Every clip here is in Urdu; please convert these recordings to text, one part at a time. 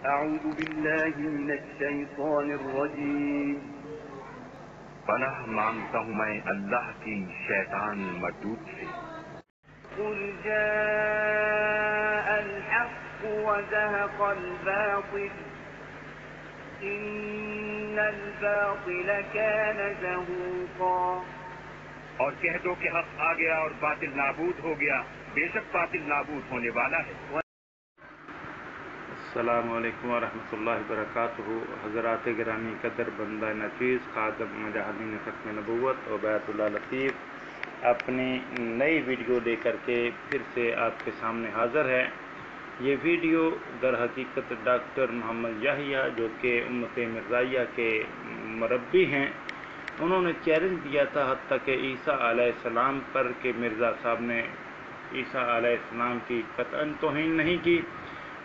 أعوذ بالله من الشيطان الرجيم پناہ مانگتا ہوں میں اللہ کی شیطان مردود سے۔ قل جاء الحق وزهق الباطل إن الباطل كان زهوقا۔ اور کہہ دو کہ حق آ گیا اور باطل نابود ہو گیا، بے شک باطل نابود ہونے والا ہے۔ السلام علیکم ورحمۃ اللہ وبرکاتہ۔ حضرات گرامی قدر بندہ نچیز خادم مجاہدین ختم نبوت اور بیت اللہ لطیف اپنی نئی ویڈیو لے کر کے پھر سے آپ کے سامنے حاضر ہے۔ یہ ویڈیو در حقیقت ڈاکٹر محمد یحییٰ جو کہ امت مرزائیہ کے مربی ہیں، انہوں نے چیلنج دیا تھا حتیٰ کہ عیسیٰ علیہ السلام پر کہ مرزا صاحب نے عیسیٰ علیہ السلام کی قطعاً توہین نہیں کی،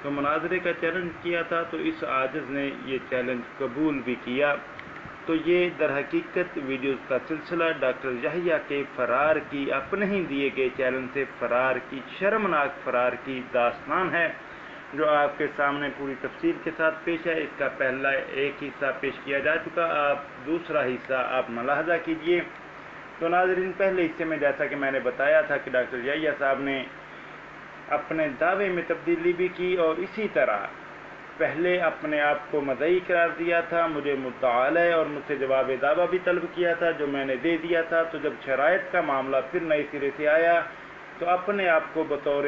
تو مناظرے کا چیلنج کیا تھا، تو اس عاجز نے یہ چیلنج قبول بھی کیا۔ تو یہ در حقیقت ویڈیوز کا سلسلہ ڈاکٹر یحییٰ کے فرار کی، اپنے ہی دیے گئے چیلنج سے فرار کی، شرمناک فرار کی داستان ہے، جو آپ کے سامنے پوری تفصیل کے ساتھ پیش ہے۔ اس کا پہلا ایک حصہ پیش کیا جا چکا، آپ دوسرا حصہ آپ ملاحظہ کیجئے۔ تو ناظرین، پہلے حصے میں جیسا کہ میں نے بتایا تھا کہ ڈاکٹر یحییٰ صاحب نے اپنے دعوے میں تبدیلی بھی کی، اور اسی طرح پہلے اپنے آپ کو مدعی قرار دیا تھا، مجھے مدعا علیہ اور مجھ سے جواب دعویٰ بھی طلب کیا تھا، جو میں نے دے دیا تھا۔ تو جب شرائط کا معاملہ پھر نئے سرے سے آیا تو اپنے آپ کو بطور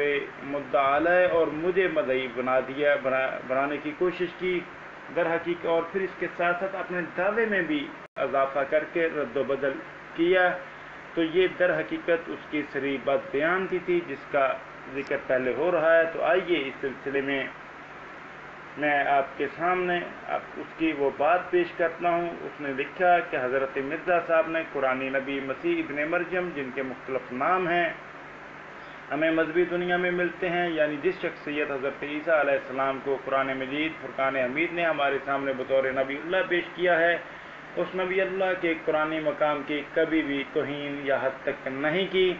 مدعا علیہ اور مجھے مدعی بنانے کی کوشش کی در حقیقت، اور پھر اس کے ساتھ ساتھ اپنے دعوے میں بھی اضافہ کر کے رد و بدل کیا۔ تو یہ در حقیقت اس کی صریح بات بیانتی تھی جس کا ذکر پہلے ہو رہا ہے۔ تو آئیے اس سلسلے میں آپ کے سامنے اس کی وہ بات پیش کرتا ہوں۔ اس نے لکھا کہ حضرت مرزا صاحب نے قرآنی نبی مسیح ابن مریم، جن کے مختلف نام ہیں، ہمیں مذہبی دنیا میں ملتے ہیں، یعنی جس شخصیت حضرت عیسیٰ علیہ السلام کو قرآن مجید فرقان حمید نے ہمارے سامنے بطور نبی اللہ پیش کیا ہے، اس نبی اللہ کے قرآنی مقام کی کبھی بھی توہین یا حد تک نہیں کی،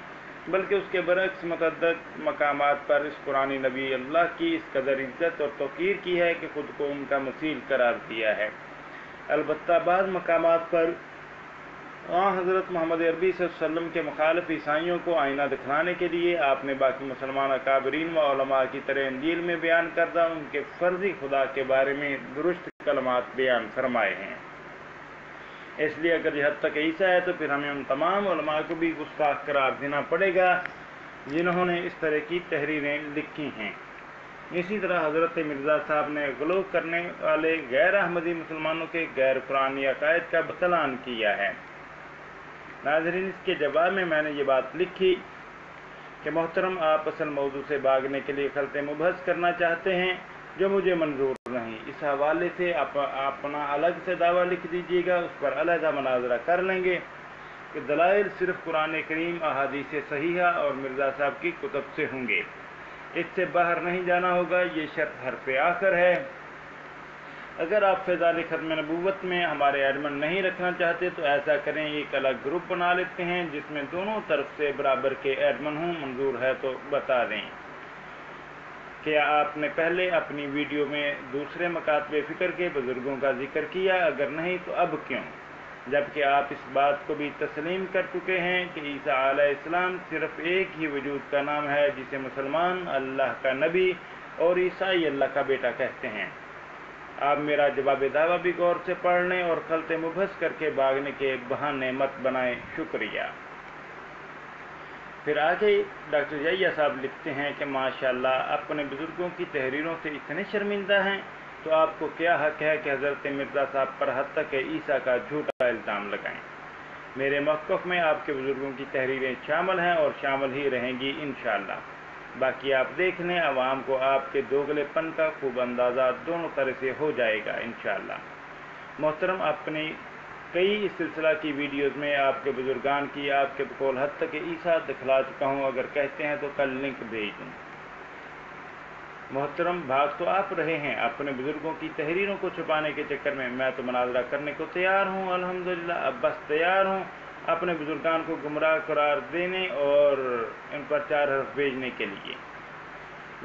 بلکہ اس کے برعکس متعدد مقامات پر اس قرآنی نبی اللہ کی اس قدر عزت اور توقیر کی ہے کہ خود کو ان کا مثیل قرار دیا ہے۔ البتہ بعض مقامات پر حضرت محمد عربی صلی اللہ علیہ وسلم کے مخالف عیسائیوں کو آئینہ دکھلانے کے لیے آپ نے باقی مسلمان اکابرین و علماء کی طرح انجیل میں بیان کردہ ان کے فرضی خدا کے بارے میں درست کلمات بیان فرمائے ہیں۔ اس لیے اگر یہ حد تک عیسیٰ ہے تو پھر ہمیں ان تمام علماء کو بھی گستاخ قرار دینا پڑے گا جنہوں نے اس طرح کی تحریریں لکھی ہیں۔ اسی طرح حضرت مرزا صاحب نے غلو کرنے والے غیر احمدی مسلمانوں کے غیر قرآنی عقائد کا بطلان کیا ہے۔ ناظرین، اس کے جواب میں نے یہ بات لکھی کہ محترم، آپ اصل موضوع سے بھاگنے کے لیے خلط مبحث کرنا چاہتے ہیں جو مجھے منظور نہیں۔ اس حوالے سے اپنا الگ سے دعویٰ لکھ دیجیے گا، اس پر علیحدہ مناظرہ کر لیں گے کہ دلائل صرف قرآن کریم، احادیث صحیحہ اور مرزا صاحب کی کتب سے ہوں گے، اس سے باہر نہیں جانا ہوگا۔ یہ شرط حرف آخر ہے۔ اگر آپ فیضان ختم نبوت میں ہمارے ایڈمن نہیں رکھنا چاہتے تو ایسا کریں، ایک الگ گروپ بنا لیتے ہیں جس میں دونوں طرف سے برابر کے ایڈمن ہوں۔ منظور ہے تو بتا دیں۔ کیا آپ نے پہلے اپنی ویڈیو میں دوسرے مکاتب فکر کے بزرگوں کا ذکر کیا؟ اگر نہیں تو اب کیوں؟ جبکہ آپ اس بات کو بھی تسلیم کر چکے ہیں کہ عیسیٰ علیہ السلام صرف ایک ہی وجود کا نام ہے جسے مسلمان اللہ کا نبی اور عیسائی اللہ کا بیٹا کہتے ہیں۔ آپ میرا جواب دعویٰ بھی غور سے پڑھ لیں اور خلط مبحث کر کے بھاگنے کے بہانے مت بنائیں۔ شکریہ۔ پھر آگے ڈاکٹر یحییٰ صاحب لکھتے ہیں کہ ماشاءاللہ اپنے بزرگوں کی تحریروں سے اتنے شرمندہ ہیں تو آپ کو کیا حق ہے کہ حضرت مرزا صاحب پر حتیٰ کہ عیسیٰ کا جھوٹا الزام لگائیں؟ میرے موقف میں آپ کے بزرگوں کی تحریریں شامل ہیں اور شامل ہی رہیں گی انشاءاللہ۔ باقی آپ دیکھ لیں، عوام کو آپ کے دوگلے پن کا خوب اندازہ دونوں طرح سے ہو جائے گا انشاءاللہ۔ محترم، اپنی کئی اس سلسلہ کی ویڈیوز میں آپ کے بزرگان کی آپ کے بقول حد تک عیسیٰ دکھلا چکا ہوں، اگر کہتے ہیں تو کل لنک بھیج دوں۔ محترم، بھاگ تو آپ رہے ہیں اپنے بزرگوں کی تحریروں کو چھپانے کے چکر میں تو مناظرہ کرنے کو تیار ہوں الحمدللہ، اب بس تیار ہوں اپنے بزرگان کو گمراہ قرار دینے اور ان پر 4 حرف بھیجنے کے لیے۔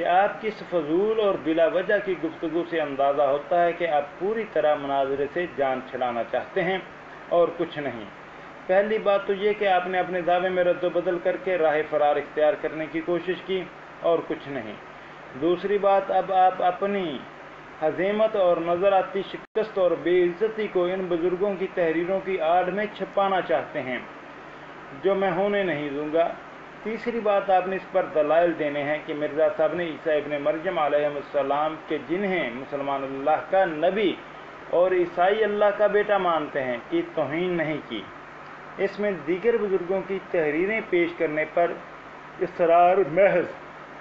کہ آپ کی اس فضول اور بلا وجہ کی گفتگو سے اندازہ ہوتا ہے کہ آپ پوری طرح مناظرے سے جان چھڑانا چاہتے ہیں اور کچھ نہیں۔ پہلی بات تو یہ کہ آپ نے اپنے دعوے میں رد و بدل کر کے راہ فرار اختیار کرنے کی کوشش کی اور کچھ نہیں۔ دوسری بات، اب آپ اپنی ہزیمت اور نظر آتی شکست اور بے عزتی کو ان بزرگوں کی تحریروں کی آڑ میں چھپانا چاہتے ہیں، جو میں ہونے نہیں دوں گا۔ تیسری بات، آپ نے اس پر دلائل دینے ہیں کہ مرزا صاحب نے عیسیٰ ابن مریم علیہ السلام کے جنہیں مسلمان اللہ کا نبی اور عیسائی اللہ کا بیٹا مانتے ہیں کی توہین نہیں کی۔ اس میں دیگر بزرگوں کی تحریریں پیش کرنے پر اصرار محض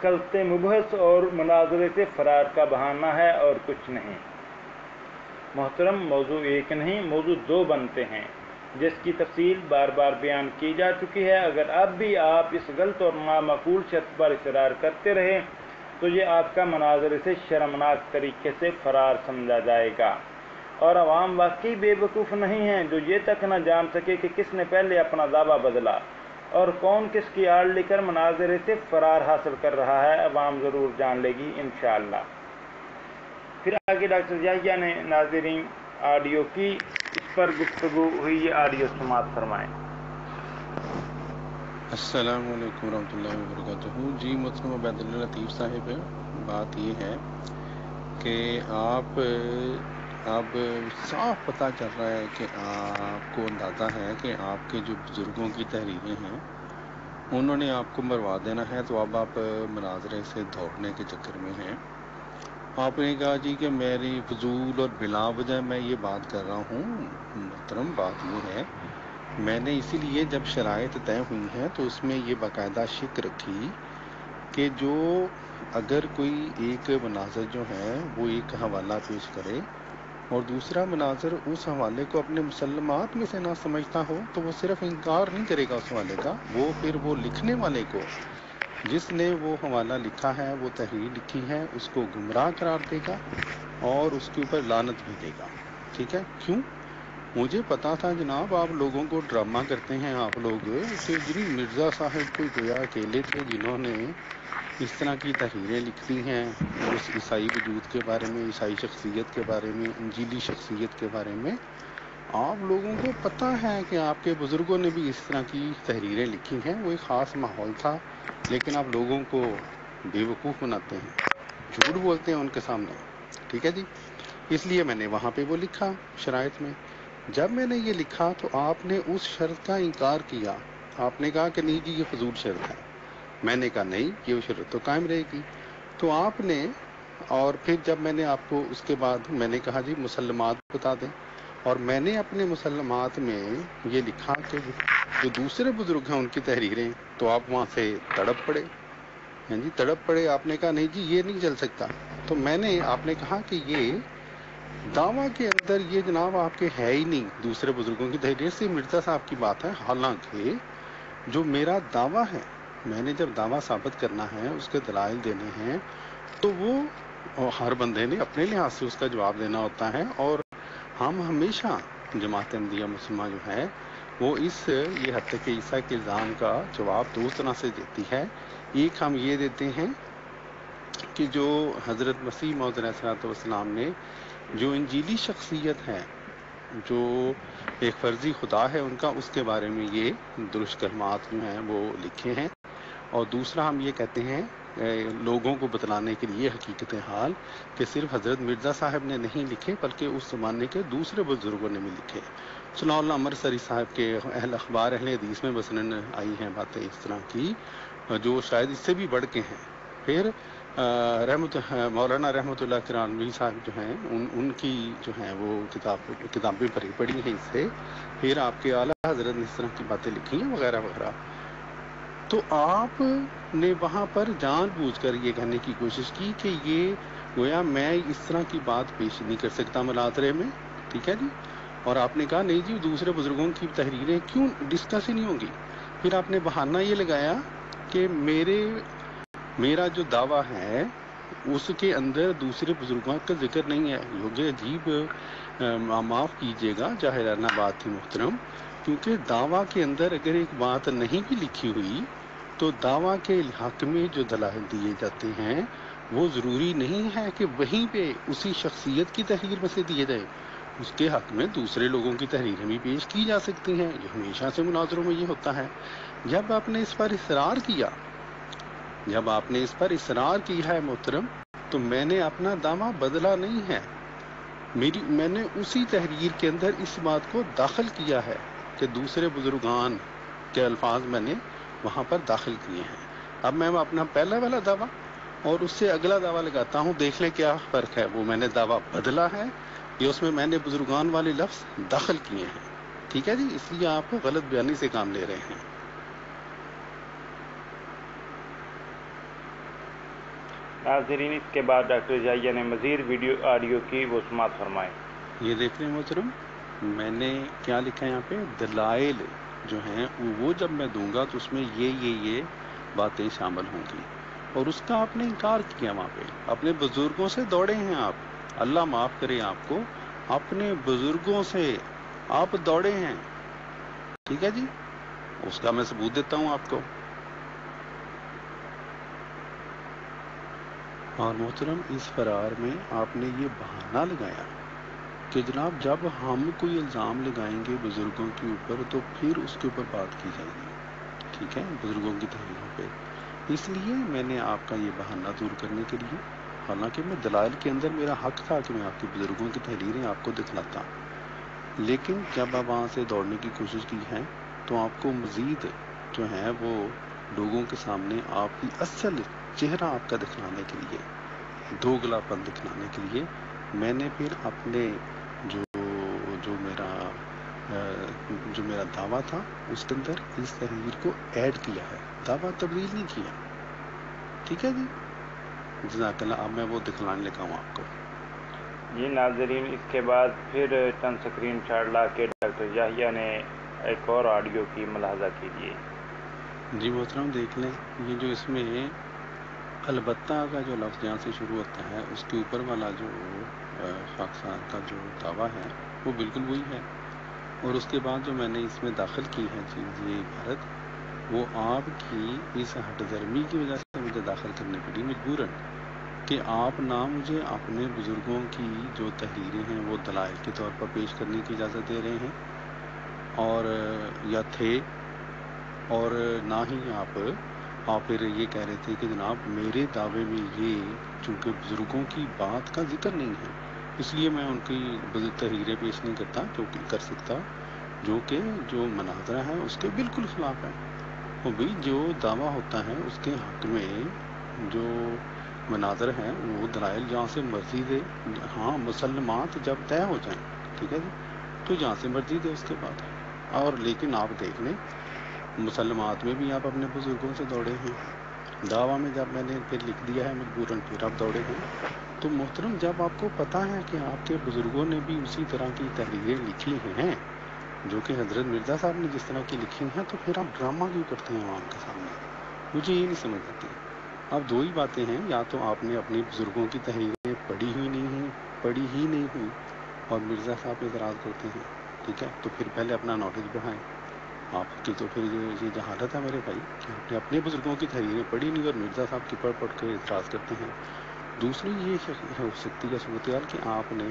خلط مبحث اور مناظرے سے فرار کا بہانہ ہے اور کچھ نہیں۔ محترم، موضوع ایک نہیں، موضوع دو بنتے ہیں، جس کی تفصیل بار بار بیان کی جا چکی ہے۔ اگر اب بھی آپ اس غلط اور نامعقول شرط پر اصرار کرتے رہے تو یہ آپ کا مناظرے سے شرمناک طریقے سے فرار سمجھا جائے گا، اور عوام واقعی بے وقوف نہیں ہیں جو یہ تک نہ جان سکے کہ کس نے پہلے اپنا دعویٰ بدلا اور کون کس کی آڑ لے کر مناظرے سے فرار حاصل کر رہا ہے۔ عوام ضرور جان لے گی انشاءاللہ۔ پھر آگے ڈاکٹر یحییٰ نے ناظرین آڈیو کی، اس پر گفتگو ہوئی، یہ آڈیو سماعت فرمائیں۔ السلام علیکم ورحمۃ اللہ وبرکاتہ۔ جی محترم عبید اللہ لطیف صاحب، بات یہ ہے کہ آپ اب صاف پتہ چل رہا ہے کہ آپ کو اندازہ ہے کہ آپ کے جو بزرگوں کی تحریریں ہیں انہوں نے آپ کو مروا دینا ہے، تو اب آپ مناظرے سے دوڑنے کے چکر میں ہیں۔ آپ نے کہا جی کہ میری فضول اور بلا وجہ میں یہ بات کر رہا ہوں۔ محترم، بات یہ ہے، میں نے اسی لیے جب شرائط طے ہوئی ہیں تو اس میں یہ باقاعدہ شک رکھی کہ جو اگر کوئی ایک مناظر جو ہے وہ ایک حوالہ پیش کرے اور دوسرا مناظر اس حوالے کو اپنے مسلمات میں سے نہ سمجھتا ہو تو وہ صرف انکار نہیں کرے گا اس حوالے کا، وہ پھر وہ لکھنے والے کو، جس نے وہ حوالہ لکھا ہے، وہ تحریر لکھی ہے، اس کو گمراہ قرار دے گا اور اس کے اوپر لعنت بھی دے گا۔ ٹھیک ہے؟ کیوں؟ مجھے پتا تھا جناب آپ لوگوں کو ڈرامہ کرتے ہیں، آپ لوگ کہ جی مرزا صاحب کوئی گویا اکیلے تھے جنہوں نے اس طرح کی تحریریں لکھی ہیں اس عیسائی وجود کے بارے میں، عیسائی شخصیت کے بارے میں، انجیلی شخصیت کے بارے میں۔ آپ لوگوں کو پتہ ہے کہ آپ کے بزرگوں نے بھی اس طرح کی تحریریں لکھی ہیں، وہ ایک خاص ماحول تھا، لیکن آپ لوگوں کو بے وقوف بناتے ہیں، جھوٹ بولتے ہیں ان کے سامنے۔ ٹھیک ہے جی؟ اس لیے میں نے وہاں پہ وہ لکھا شرائط میں۔ جب میں نے یہ لکھا تو آپ نے اس شرط کا انکار کیا، آپ نے کہا کہ نہیں جی یہ فضول شرط ہے۔ میں نے کہا نہیں، یہ شرط تو قائم رہے گی۔ تو آپ نے، اور پھر جب میں نے آپ کو اس کے بعد میں نے کہا جی مسلمات بتا دیں، اور میں نے اپنے مسلمات میں یہ لکھا کہ جو دوسرے بزرگ ہیں ان کی تحریریں، تو آپ وہاں سے تڑپ پڑے۔ ہاں جی، تڑپ پڑے، آپ نے کہا نہیں جی یہ نہیں چل سکتا۔ تو میں نے، آپ نے کہا کہ یہ دعویٰ کے اندر یہ جناب آپ کے ہے ہی نہیں دوسرے بزرگوں کی تحریر سے، مرزا صاحب کی بات ہے۔ حالانکہ جو میرا دعویٰ ہے، میں نے جب دعویٰ ثابت کرنا ہے، اس کے دلائل دینے ہیں، تو وہ ہر بندے نے اپنے لحاظ سے اس کا جواب دینا ہوتا ہے، اور ہم ہمیشہ جماعت احمدیہ مسلمہ جو ہے وہ یہ حد تک عیسیٰ کے الزام کا جواب دو طرح سے دیتی ہے۔ ایک ہم یہ دیتے ہیں کہ جو حضرت مسیح موعود علیہ الصلوۃ والسلام نے جو انجیلی شخصیت ہے، جو ایک فرضی خدا ہے ان کا، اس کے بارے میں یہ درست کلمات جو ہیں وہ لکھے ہیں۔ اور دوسرا ہم یہ کہتے ہیں لوگوں کو بتلانے کے لیے حقیقت حال کہ صرف حضرت مرزا صاحب نے نہیں لکھے بلکہ اس زمانے کے دوسرے بزرگوں نے بھی لکھے۔ ثناء اللہ امرتسری صاحب کے اہل اخبار اہل حدیث میں مثلاً آئی ہیں باتیں اس طرح کی جو شاید اس سے بھی بڑھ کے ہیں۔ پھر مولانا رحمۃ اللہ کرانوی صاحب جو ہیں ان کی جو ہیں وہ کتابیں پڑھی ہیں اس سے، پھر آپ کے اعلیٰ حضرت نے اس طرح کی باتیں لکھی ہیں وغیرہ وغیرہ۔ تو آپ نے وہاں پر جان بوجھ کر یہ کہنے کی کوشش کی کہ یہ گویا میں اس طرح کی بات پیش نہیں کر سکتا مناظرے میں۔ ٹھیک ہے جی؟ اور آپ نے کہا نہیں جی دوسرے بزرگوں کی تحریریں کیوں ڈسکس ہی نہیں ہوں گی۔ پھر آپ نے بہانہ یہ لگایا کہ میرا جو دعویٰ ہے اس کے اندر دوسرے بزرگوں کا ذکر نہیں ہے۔ یہ عجیب، معاف کیجیے گا، جاہلانہ بات تھی محترم، کیونکہ دعویٰ کے اندر اگر ایک بات نہیں بھی لکھی ہوئی تو دعویٰ کے حق میں جو دلائل دیے جاتے ہیں وہ ضروری نہیں ہے کہ وہیں پہ اسی شخصیت کی تحریر میں سے دیے جائے، اس کے حق میں دوسرے لوگوں کی تحریریں بھی پیش کی جا سکتی ہیں. یہ ہمیشہ سے مناظروں میں یہ ہوتا ہے. جب آپ نے اس پر اصرار کیا ہے محترم، تو میں نے اپنا دعویٰ بدلا نہیں ہے. میں نے اسی تحریر کے اندر اس بات کو داخل کیا ہے کہ دوسرے بزرگان کے الفاظ میں نے وہاں پر داخل کیے ہیں. اب میں اپنا پہلا والا دعویٰ اور اس سے اگلا دعویٰ لگاتا ہوں، دیکھ لیں کیا فرق ہے. وہ میں نے دعویٰ بدلا ہے یا اس میں نے بزرگان والے لفظ داخل کیے ہیں. ٹھیک ہے جی، اس لیے آپ غلط بیانی سے کام لے رہے ہیں. ناظرین، اس کے بعد ڈاکٹر جائیہ نے مزید ویڈیو آڈیو کی وہ سماعت فرمائیں. یہ دیکھ لیں محترم، میں نے کیا لکھا ہے یہاں پہ، دلائل جو ہیں وہ جب میں دوں گا تو اس میں یہ باتیں شامل ہوں گی، اور اس کا آپ نے انکار کیا. وہاں پہ اپنے بزرگوں سے دوڑے ہیں آپ، اللہ معاف کرے آپ کو، اپنے بزرگوں سے آپ دوڑے ہیں. ٹھیک ہے جی، اس کا میں ثبوت دیتا ہوں آپ کو. اور محترم، اس فرار میں آپ نے یہ بہانہ لگایا کہ جناب جب ہم کوئی الزام لگائیں گے بزرگوں کے اوپر تو پھر اس کے اوپر بات کی جائے گی. ٹھیک ہے، بزرگوں کی تحریروں پہ. اس لیے میں نے آپ کا یہ بہانہ دور کرنے کے لیے، حالانکہ میں دلائل کے اندر میرا حق تھا کہ میں آپ کے بزرگوں کی تحریریں آپ کو دکھلاتا، لیکن جب آپ وہاں سے دوڑنے کی کوشش کی ہے تو آپ کو مزید جو ہے وہ لوگوں کے سامنے آپ کی اصل چہرہ آپ کا دکھلانے کے لیے، دوگلا پن دکھلانے کے لیے، میں نے پھر اپنے جو میرا دعویٰ تھا اس کے اندر اس تحریر کو ایڈ کیا ہے، دعویٰ تبدیل نہیں کیا. ٹھیک ہے جی، جزاک اللہ. اب میں وہ دکھلانے لگا ہوں آپ کو. جی ناظرین، اس کے بعد پھر چند سکرین شاٹ لا کے ڈاکٹر جائیہ نے ایک اور آڈیو کی ملاحظہ کیجیے. جی محترم، دیکھ لیں، یہ جو اس میں البتہ کا جو لفظ جہاں سے شروع ہوتا ہے اس کے اوپر والا جو خاکسار کا جو دعویٰ ہے وہ بالکل وہی ہے. اور اس کے بعد جو میں نے اس میں داخل کی ہے چیز، یہ عبارت، وہ آپ کی اس ہٹ درمی کی وجہ سے مجھے داخل کرنی پڑی مجبوراً، کہ آپ نہ مجھے اپنے بزرگوں کی جو تحریریں ہیں وہ دلائل کے طور پر پیش کرنے کی اجازت دے رہے ہیں، اور یا تھے، اور نہ ہی آپ پھر یہ کہہ رہے تھے کہ جناب میرے دعوے میں یہ چونکہ بزرگوں کی بات کا ذکر نہیں ہے اس لیے میں ان کی تحریریں پیش نہیں کر سکتا، جو کہ جو مناظرہ ہے اس کے بالکل خلاف ہے. وہ بھی جو دعویٰ ہوتا ہے اس کے حق میں جو مناظر ہے وہ دلائل جہاں سے مرضی دے. ہاں، مسلمات جب طے ہو جائیں، ٹھیک ہے جی، تو جہاں سے مرضی دے اس کے بعد. اور لیکن آپ دیکھ لیں، مسلمات میں بھی آپ اپنے بزرگوں سے دوڑے ہیں، دعویٰ میں جب میں نے پھر لکھ دیا ہے مجبوراً پھر آپ دوڑے ہیں. تو محترم، جب آپ کو پتہ ہے کہ آپ کے بزرگوں نے بھی اسی طرح کی تحریریں لکھی ہیں جو کہ حضرت مرزا صاحب نے جس طرح کی لکھی ہیں، تو پھر آپ ڈرامہ کیوں کرتے ہیں عوام کے سامنے؟ مجھے یہ نہیں سمجھ آتی. اب دو ہی باتیں ہیں، یا تو آپ نے اپنے بزرگوں کی تحریریں پڑھی ہی نہیں ہوئی اور مرزا صاحب پہ اعتراض کرتے ہیں. ٹھیک ہے، تو پھر پہلے اپنا نالج بڑھائیں. آپ کی تو پھر یہ جہالت ہے میرے بھائی کہ آپ نے اپنے بزرگوں کی تحریریں پڑھی نہیں اور مرزا صاحب کی پڑھ کے اعتراض کرتے ہیں. دوسری یہ ہو سکتی ہے صورتحال کہ آپ نے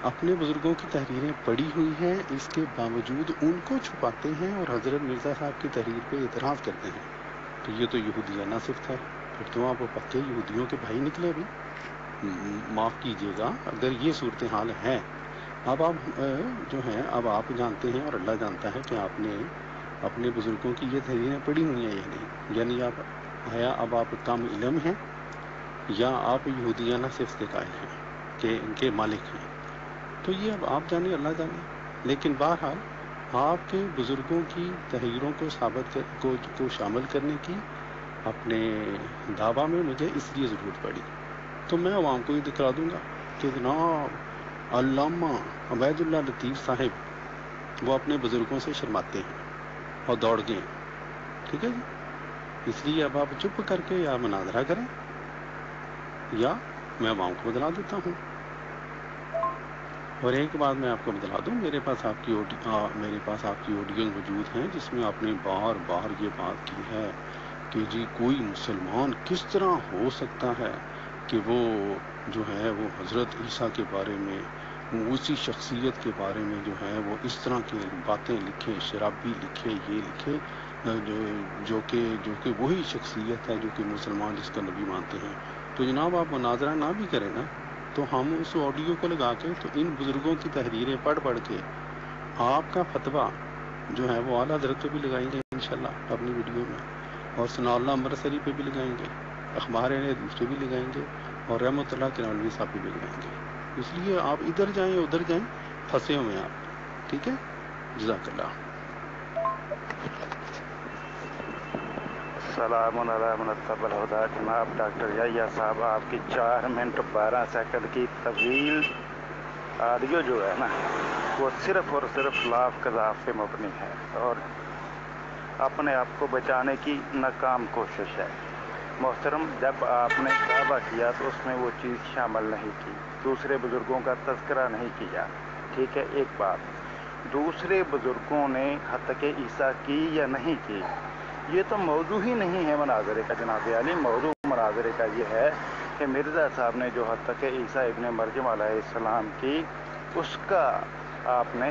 اپنے بزرگوں کی تحریریں پڑھی ہوئی ہیں، اس کے باوجود ان کو چھپاتے ہیں اور حضرت مرزا صاحب کی تحریر پہ اعتراض کرتے ہیں. تو یہ تو یہودیانہ صفت ہے، پھر تو آپ پکے یہودیوں کے بھائی نکلے بھی. معاف کیجیے گا اگر یہ صورتحال ہے. اب آپ جو ہیں، اب آپ جانتے ہیں اور اللہ جانتا ہے کہ آپ نے اپنے بزرگوں کی یہ تحریریں پڑھی ہوئی ہیں یا نہیں. یعنی اب آپ کم علم ہیں یا آپ یہودیانہ صفت کے قائل ہیں کہ ان کے مالک ہیں. تو یہ اب آپ جانے اللہ جانے. لیکن بہرحال آپ کے بزرگوں کی تحریروں کو شامل کرنے کی اپنے دعویٰ میں مجھے اس لیے ضرورت پڑی. تو میں عوام کو یہ دکھا دوں گا کہ جناب علامہ عبید اللہ لطیف صاحب وہ اپنے بزرگوں سے شرماتے ہیں اور دوڑ گئے. ٹھیک ہے جی، اس لیے اب آپ چپ کر کے یا مناظرہ کریں یا میں عوام کو بدلا دیتا ہوں. اور ایک بات میں آپ کو بتلا دوں، میرے پاس آپ کی آڈیوز موجود ہیں جس میں آپ نے بار بار یہ بات کی ہے کہ جی کوئی مسلمان کس طرح ہو سکتا ہے کہ وہ جو ہے وہ حضرت عیسیٰ کے بارے میں، اسی شخصیت کے بارے میں جو ہے وہ اس طرح کی باتیں لکھے، شرابی لکھے، یہ لکھے جو کہ وہی شخصیت ہے جو کہ مسلمان جس کا نبی مانتے ہیں. تو جناب آپ مناظرہ نہ بھی کریں نا، تو ہم اس آڈیو کو لگا کے تو ان بزرگوں کی تحریریں پڑھ کے آپ کا فتویٰ جو ہے وہ اعلیٰ حضرت پہ بھی لگائیں گے انشاءاللہ اپنی ویڈیو میں، اور ثناء اللہ امرتسری پہ بھی لگائیں گے، اخبار حدیث پہ بھی لگائیں گے، اور رحمۃ اللہ کنالوی صاحب پہ بھی لگائیں گے. اس لیے آپ ادھر جائیں ادھر جائیں، پھنسے ہوئے ہیں آپ. ٹھیک ہے، جزاک اللہ. السلام علیکم منتب الہدا. جناب ڈاکٹر یحییٰ صاحب، آپ کی 4 منٹ 12 سیکنڈ کی طویل آڈیو جو ہے نا، وہ صرف اور صرف لاف قذاف پہ مبنی ہے اور اپنے آپ کو بچانے کی ناکام کوشش ہے. محترم، جب آپ نے دعویٰ کیا تو اس میں وہ چیز شامل نہیں کی، دوسرے بزرگوں کا تذکرہ نہیں کیا. ٹھیک ہے، ایک بات. دوسرے بزرگوں نے حتیٰ عیسیٰ کی یا نہیں کی، یہ تو موضوع ہی نہیں ہے مناظرے کا. جناب عالی، موضوع مناظرے کا یہ ہے کہ مرزا صاحب نے جو حتیٰ عیسیٰ ابن مریم علیہ السلام کی، اس کا آپ نے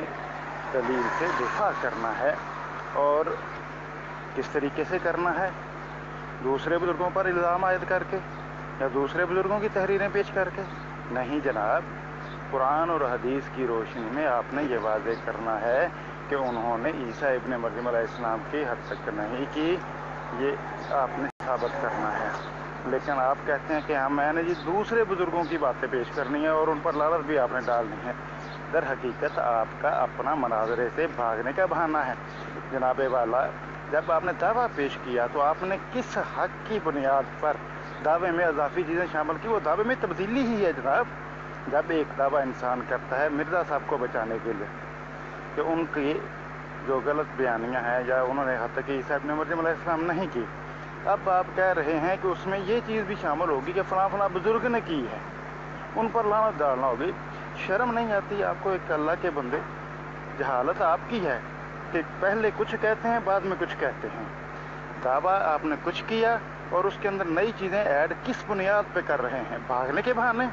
دلیل سے دفاع کرنا ہے. اور کس طریقے سے کرنا ہے؟ دوسرے بزرگوں پر الزام عائد کر کے یا دوسرے بزرگوں کی تحریریں پیش کر کے؟ نہیں جناب، قرآن اور حدیث کی روشنی میں آپ نے یہ واضح کرنا ہے کہ انہوں نے عیسیٰ ابن مریم علیہ السلام کی حد تک نہیں کی، یہ آپ نے ثابت کرنا ہے. لیکن آپ کہتے ہیں کہ میں نے جی دوسرے بزرگوں کی باتیں پیش کرنی ہے اور ان پر لعنت بھی آپ نے ڈالنی ہے. در حقیقت آپ کا اپنا مناظرے سے بھاگنے کا بہانہ ہے. جناب والا، جب آپ نے دعویٰ پیش کیا تو آپ نے کس حق کی بنیاد پر دعوے میں اضافی چیزیں شامل کی؟ وہ دعوے میں تبدیلی ہی ہے جناب. جب ایک دعویٰ انسان کرتا ہے مرزا صاحب کو بچانے کے لیے کہ ان کی جو غلط بیانیاں ہیں یا انہوں نے حتیٰ کہ عیسیٰ ابن مریم علیہ السلام نہیں کی، اب آپ کہہ رہے ہیں کہ اس میں یہ چیز بھی شامل ہوگی کہ فلاں فلاں بزرگ نے کی ہے، ان پر لعنت ڈالنا ہوگی. شرم نہیں آتی آپ کو؟ ایک اللہ کے بندے، جہالت آپ کی ہے کہ پہلے کچھ کہتے ہیں بعد میں کچھ کہتے ہیں. دعویٰ آپ نے کچھ کیا اور اس کے اندر نئی چیزیں ایڈ کس بنیاد پہ کر رہے ہیں؟ بھاگنے کے بہانے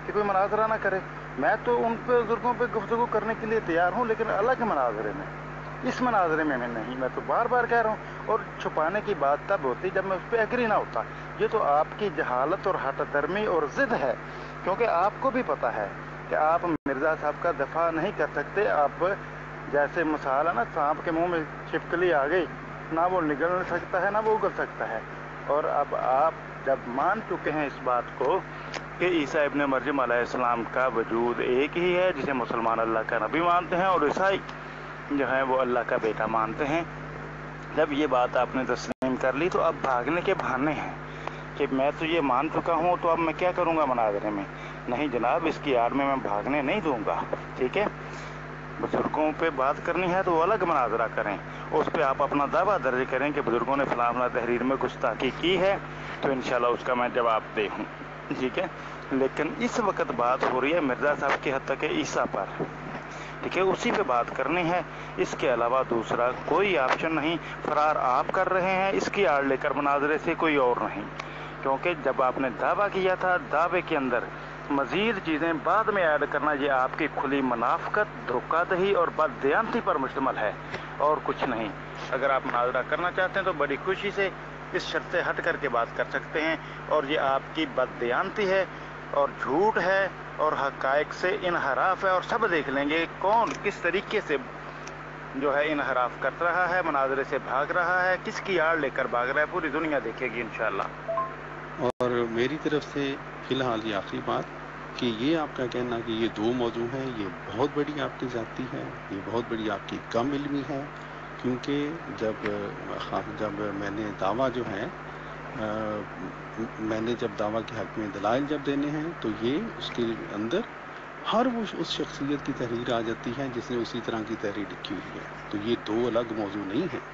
کہ کوئی مناظرہ نہ کرے. میں تو ان پہ بزرگوں پہ گفتگو کرنے کے لیے تیار ہوں، لیکن الگ مناظرے میں، اس مناظرے میں نہیں. میں تو بار بار کہہ رہا ہوں. اور چھپانے کی بات تب ہوتی جب میں اس پہ ایگری نہ ہوتا. یہ تو آپ کی جہالت اور ہٹ درمی اور ضد ہے، کیونکہ آپ کو بھی پتہ ہے کہ آپ مرزا صاحب کا دفاع نہیں کر سکتے. آپ جیسے مثال ہے نا، سانپ کے منہ میں چھپکلی آ گئی، نہ وہ نگل سکتا ہے نہ وہ اگل سکتا ہے. اور اب آپ جب مان چکے ہیں اس بات کو کہ عیسیٰ ابن مریم علیہ السلام کا وجود ایک ہی ہے، جسے مسلمان اللہ کا نبی مانتے ہیں اور عیسائی جو ہیں وہ اللہ کا بیٹا مانتے ہیں، جب یہ بات آپ نے تسلیم کر لی تو اب بھاگنے کے بہانے ہیں کہ میں تو یہ مان چکا ہوں تو اب میں کیا کروں گا مناظرے میں؟ نہیں جناب، اس کی آڑ میں بھاگنے نہیں دوں گا. ٹھیک ہے، بزرگوں پہ بات کرنی ہے تو وہ الگ مناظرہ کریں، اس پہ آپ اپنا دعویٰ درج کریں کہ بزرگوں نے فلاں فلاں تحریر میں گستاخی کی ہے، تو انشاءاللہ اس کا میں جواب دے ہوں. ٹھیک ہے، لیکن اس وقت بات ہو رہی ہے مرزا صاحب کی حد تک عیسیٰ پر. ٹھیک ہے، اسی پہ بات کرنی ہے، اس کے علاوہ دوسرا کوئی آپشن نہیں. فرار آپ کر رہے ہیں اس کی آڑ لے کر مناظرے سے، کوئی اور نہیں. کیونکہ جب آپ نے دعویٰ کیا تھا، دعوے کے اندر مزید چیزیں بعد میں ایڈ کرنا، یہ آپ کی کھلی منافقت، دھوکہ دہی اور بددیانتی پر مشتمل ہے اور کچھ نہیں. اگر آپ مناظرہ کرنا چاہتے ہیں تو بڑی خوشی سے اس شرط سے ہٹ کر کے بات کر سکتے ہیں، اور یہ آپ کی بددیانتی ہے اور جھوٹ ہے اور حقائق سے انحراف ہے، اور سب دیکھ لیں گے کون کس طریقے سے جو ہے انحراف کر رہا ہے، مناظرے سے بھاگ رہا ہے، کس کی آڑ لے کر بھاگ رہا ہے، پوری دنیا دیکھے گی انشاءاللہ. اور میری طرف سے فی الحال یہ آخری بات کہ یہ آپ کا کہنا کہ یہ 2 موضوع ہیں، یہ بہت بڑی آپ کی ذاتی ہے، یہ بہت بڑی آپ کی کم علمی ہے. کیونکہ جب میں نے دعویٰ جو ہے میں نے جب دعویٰ کے حق میں دلائل جب دینے ہیں تو یہ اس کے اندر ہر وہ اس شخصیت کی تحریر آ جاتی ہے جس نے اسی طرح کی تحریر لکھی ہوئی ہے. تو یہ 2 الگ موضوع نہیں ہیں.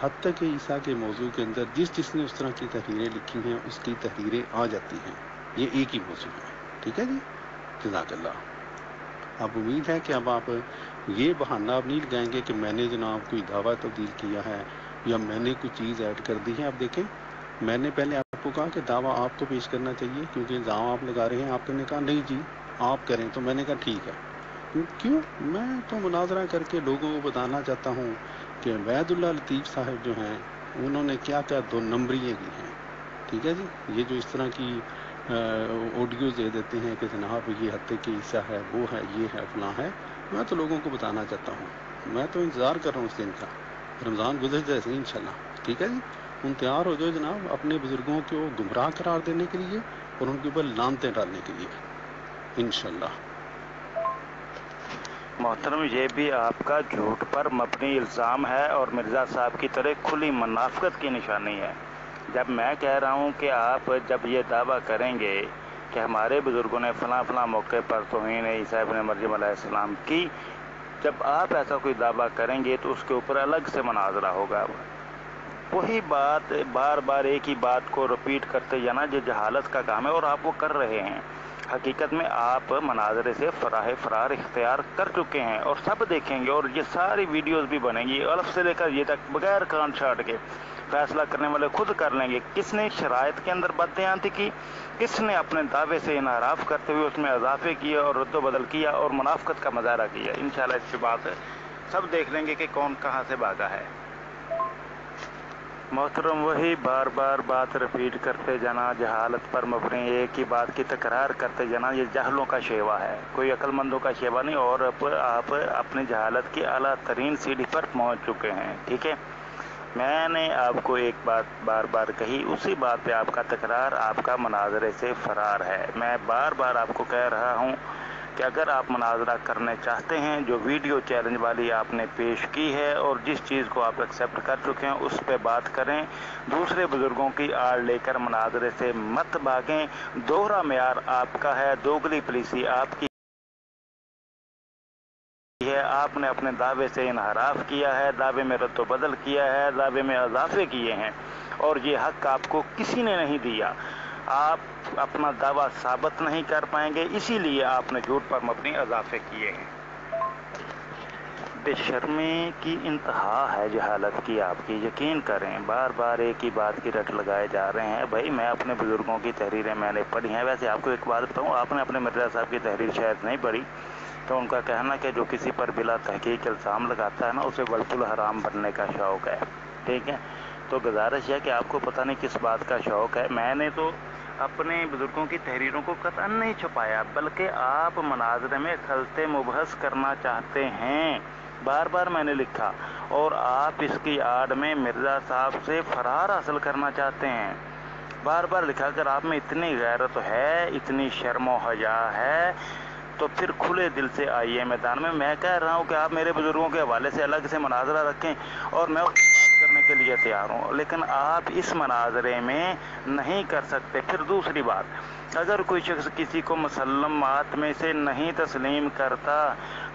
حتیٰ کہ عیسیٰ کے موضوع کے اندر جس نے اس طرح کی تحریریں لکھی ہیں اس کی تحریریں آ جاتی ہیں. یہ ایک ہی موضوع ہے. ٹھیک ہے جی، جزاک اللہ. اب امید ہے کہ اب آپ یہ بہانہ اب نہیں لگائیں گے کہ میں نے جناب کوئی دعویٰ تبدیل کیا ہے یا میں نے کوئی چیز ایڈ کر دی ہے. اب دیکھیں، میں نے پہلے آپ آپ کو کہا کہ دعویٰ آپ کو پیش کرنا چاہیے کیونکہ الزام آپ لگا رہے ہیں. آپ نے کہا نہیں جی آپ کریں. تو میں نے کہا ٹھیک ہے. کیوں؟ میں تو مناظرہ کر کے لوگوں کو بتانا چاہتا ہوں کہ عبید اللہ لطیف صاحب جو ہیں انہوں نے کیا کیا 2 نمبریاں کی ہیں. ٹھیک ہے جی. یہ جو اس طرح کی آڈیوز دے دیتے ہیں کہ جناب یہ حتیٰ کہ عیسیٰ ہے، وہ ہے، یہ ہے، فلاں ہے، میں تو لوگوں کو بتانا چاہتا ہوں. میں تو انتظار کر رہا ہوں اس دن کا. رمضان گزر جائے صحیح انشاءاللہ. ٹھیک ہے جی. ان تیار ہو جائے جناب اپنے بزرگوں کو گمراہ قرار دینے کے لیے اور ان کے اوپر لعنتیں ڈالنے کے لیے انشاءاللہ. محترم یہ بھی آپ کا جھوٹ پر مبنی الزام ہے اور مرزا صاحب کی طرح کھلی منافقت کی نشانی ہے. جب میں کہہ رہا ہوں کہ آپ جب یہ دعویٰ کریں گے کہ ہمارے بزرگوں نے فلاں فلاں موقع پر توہین عیسیٰ ابن مریم علیہ السلام کی، جب آپ ایسا کوئی دعویٰ کریں گے تو اس کے اوپر الگ سے مناظرہ ہوگا. وہی بات بار بار ایک ہی بات کو رپیٹ کرتے جانا یہ جہالت کا کام ہے اور آپ وہ کر رہے ہیں. حقیقت میں آپ مناظرے سے فرار اختیار کر چکے ہیں اور سب دیکھیں گے اور یہ ساری ویڈیوز بھی بنیں گی الف سے لے کر یہ تک بغیر کان چھاٹ کے. فیصلہ کرنے والے خود کر لیں گے کس نے شرائط کے اندر بددیانتی کی، کس نے اپنے دعوے سے انحراف کرتے ہوئے اس میں اضافے کیے اور رد و بدل کیا اور منافقت کا مظاہرہ کیا. انشاءاللہ اس کی بات سب دیکھ لیں گے کہ کون کہاں سے بھاگا ہے. محترم وہی بار بار بات رپیٹ کرتے جانا، جہالت پر مبنی ایک ہی بات کی تکرار کرتے جانا، یہ جاہلوں کا شیوا ہے، کوئی عقل مندوں کا شیوا نہیں. اور آپ اپنی جہالت کی اعلیٰ ترین سیڑھی پر پہنچ چکے ہیں. ٹھیک ہے. میں نے آپ کو ایک بات بار بار کہی، اسی بات پہ آپ کا تکرار آپ کا مناظرے سے فرار ہے. میں بار بار آپ کو کہہ رہا ہوں کہ اگر آپ مناظرہ کرنے چاہتے ہیں جو ویڈیو چیلنج والی آپ نے پیش کی ہے اور جس چیز کو آپ ایکسیپٹ کر چکے ہیں اس پہ بات کریں. دوسرے بزرگوں کی آڑ لے کر مناظرے سے مت بھاگیں. دوہرا معیار آپ کا ہے، دوگلی پالیسی آپ کی ہے. آپ نے اپنے دعوے سے انحراف کیا ہے، دعوے میں رد و بدل کیا ہے، دعوے میں اضافے کیے ہیں اور یہ حق آپ کو کسی نے نہیں دیا. آپ اپنا دعویٰ ثابت نہیں کر پائیں گے، اسی لیے آپ نے جھوٹ پر مبنی اضافے کیے ہیں. بے شرمی کی انتہا ہے جہالت کی آپ کی. یقین کریں بار بار ایک ہی بات کی رٹ لگائے جا رہے ہیں. بھائی میں اپنے بزرگوں کی تحریریں میں نے پڑھی ہیں. ویسے آپ کو ایک بات بتاؤں، آپ نے اپنے مرزا صاحب کی تحریر شاید نہیں پڑھی. تو ان کا کہنا کہ جو کسی پر بلا تحقیق الزام لگاتا ہے نا اسے ولد الحرام بننے کا شوق ہے. ٹھیک ہے. تو گزارش ہے کہ آپ کو پتہ نہیں کس بات کا شوق ہے. میں نے تو اپنے بزرگوں کی تحریروں کو قطعاً نہیں چھپایا، بلکہ آپ مناظرے میں خلط مبحث کرنا چاہتے ہیں. بار بار میں نے لکھا اور آپ اس کی آڑ میں مرزا صاحب سے فرار حاصل کرنا چاہتے ہیں. بار بار لکھا اگر آپ میں اتنی غیرت ہے، اتنی شرم و حیا ہے تو پھر کھلے دل سے آئیے میدان میں. میں کہہ رہا ہوں کہ آپ میرے بزرگوں کے حوالے سے الگ سے مناظرہ رکھیں اور میں اس سے بات کرنے کے لیے تیار ہوں، لیکن آپ اس مناظرے میں نہیں کر سکتے. پھر دوسری بات، اگر کوئی شخص کسی کو مسلمات میں سے نہیں تسلیم کرتا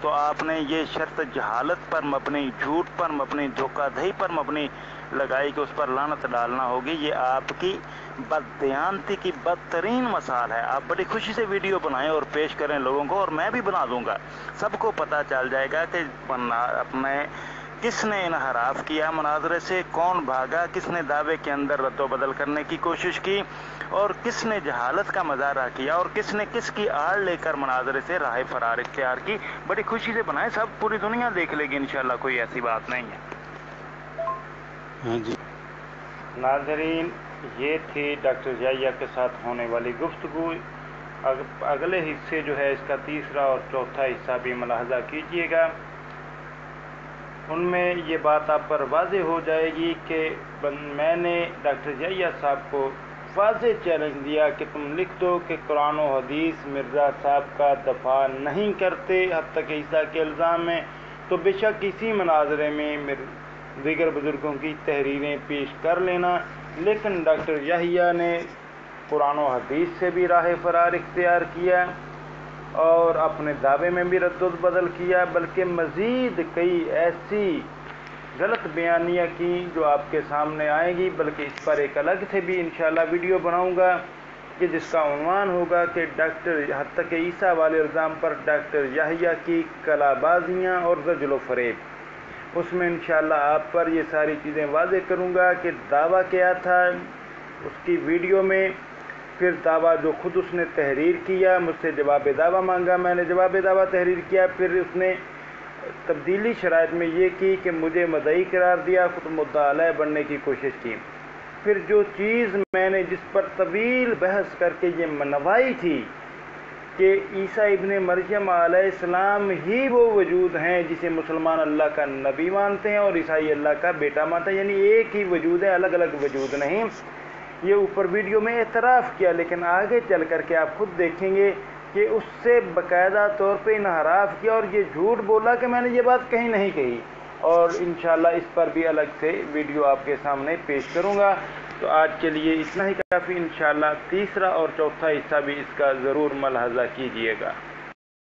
تو آپ نے یہ شرط جہالت پر مبنی، جھوٹ پر مبنی، دھوکہ دہی پر مبنی لگائی کہ اس پر لعنت ڈالنا ہوگی. یہ آپ کی بددیانتی کی بدترین مثال ہے. آپ بڑی خوشی سے ویڈیو بنائیں اور پیش کریں لوگوں کو، اور میں بھی بنا دوں گا. سب کو پتہ چل جائے گا کہ اپنے کس نے انحراف کیا مناظرے سے، کون بھاگا، کس نے دعوے کے اندر رد و بدل کرنے کی کوشش کی اور کس نے جہالت کا مظاہرہ کیا اور کس نے کس کی آڑ لے کر مناظرے سے راہ فرار اختیار کی. بڑی خوشی سے بنائیں، سب پوری دنیا دیکھ لے گی انشاءاللہ. کوئی ایسی بات نہیں ہے. ہاں جی. ناظرین یہ تھی ڈاکٹر یحییٰ کے ساتھ ہونے والی گفتگو. اگلے حصے جو ہے اس کا تیسرا اور چوتھا حصہ بھی ملاحظہ کیجیے گا. ان میں یہ بات آپ پر واضح ہو جائے گی کہ میں نے ڈاکٹر یحییٰ صاحب کو واضح چیلنج دیا کہ تم لکھ دو کہ قرآن و حدیث مرزا صاحب کا دفاع نہیں کرتے حتیٰ کہ عیسیٰ کے الزام میں، تو بے شک اسی مناظرے میں دیگر بزرگوں کی تحریریں پیش کر لینا. لیکن ڈاکٹر یحییٰ نے قرآن و حدیث سے بھی راہ فرار اختیار کیا اور اپنے دعوے میں بھی رد و بدل کیا، بلکہ مزید کئی ایسی غلط بیانیاں کی جو آپ کے سامنے آئیں گی. بلکہ اس پر ایک الگ سے بھی انشاءاللہ ویڈیو بناؤں گا کہ جس کا عنوان ہوگا کہ ڈاکٹر حتیٰ کہ عیسیٰ والے الزام پر ڈاکٹر یحییٰ کی کلا بازیاں اور زجر و فریب. اس میں انشاءاللہ آپ پر یہ ساری چیزیں واضح کروں گا کہ دعویٰ کیا تھا اس کی ویڈیو میں پھر دعویٰ جو خود اس نے تحریر کیا، مجھ سے جواب دعویٰ مانگا، میں نے جواب دعویٰ تحریر کیا، پھر اس نے تبدیلی شرائط میں یہ کی کہ مجھے مدعی قرار دیا، خود مدعا علیہ بننے کی کوشش کی۔ پھر جو چیز میں نے جس پر طویل بحث کر کے یہ منوائی تھی کہ عیسیٰ ابن مریم علیہ السلام ہی وہ وجود ہیں جسے مسلمان اللہ کا نبی مانتے ہیں اور عیسائی اللہ کا بیٹا مانتے ہیں، یعنی ایک ہی وجود ہے، الگ الگ وجود نہیں، یہ اوپر ویڈیو میں اعتراف کیا، لیکن آگے چل کر کے آپ خود دیکھیں گے کہ اس سے باقاعدہ طور پہ انحراف کیا اور یہ جھوٹ بولا کہ میں نے یہ بات کہیں نہیں کہی، اور انشاءاللہ اس پر بھی الگ سے ویڈیو آپ کے سامنے پیش کروں گا۔ تو آج کے لیے اتنا ہی کافی، انشاءاللہ تیسرا اور چوتھا حصہ بھی اس کا ضرور ملاحظہ کیجئے گا۔